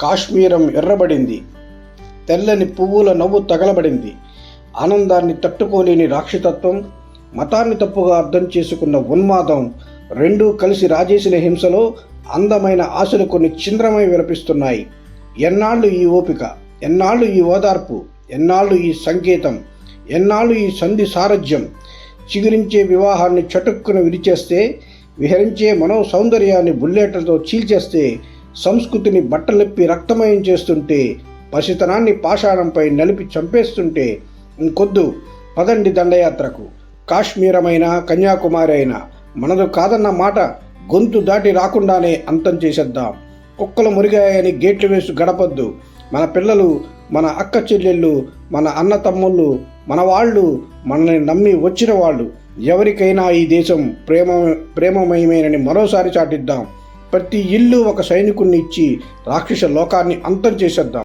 కాశ్మీరం ఎర్రబడింది. తెల్లని పువ్వుల నవ్వు తగలబడింది. ఆనందాన్ని తట్టుకోలేని రాక్షసత్వం, మతాన్ని తప్పుగా అర్థం చేసుకున్న ఉన్మాదం రెండూ కలిసి రాజేసిన హింసలో అందమైన ఆశలు కొన్ని చింద్రమై విలపిస్తున్నాయి. ఎన్నాళ్ళు ఈ ఓపిక, ఎన్నాళ్ళు ఈ ఓదార్పు, ఎన్నాళ్ళు ఈ సంకేతం, ఎన్నాళ్ళు ఈ సంధి సారథ్యం? చిగురించే వివాహాన్ని చటుక్కున విరిచేస్తే, విహరించే మనో సౌందర్యాన్ని బుల్లెట్లతో చీల్చేస్తే, సంస్కృతిని బట్టలెప్పి రక్తమయం చేస్తుంటే, పసితనాన్ని పాషాణంపై నలిపి చంపేస్తుంటే, ఇంకొద్దు పదండి దండయాత్రకు. కాశ్మీరమైనా కన్యాకుమారి అయినా మనదు కాదన్న మాట గొంతు దాటి రాకుండానే అంతం చేసేద్దాం. కుక్కలు మురిగాయని గేట్లు వేసి గడపొద్దు. మన పిల్లలు, మన అక్క చెల్లెళ్ళు, మన అన్న తమ్ముళ్ళు, మన వాళ్ళు, మనల్ని నమ్మి వచ్చిన వాళ్ళు, ఎవరికైనా ఈ దేశం ప్రేమమయమేనని మరోసారి చాటిద్దాం. ప్రతి ఇల్లు ఒక సైనికుణ్ణి ఇచ్చి రాక్షస లోకాన్ని అంతం చేసేద్దాం.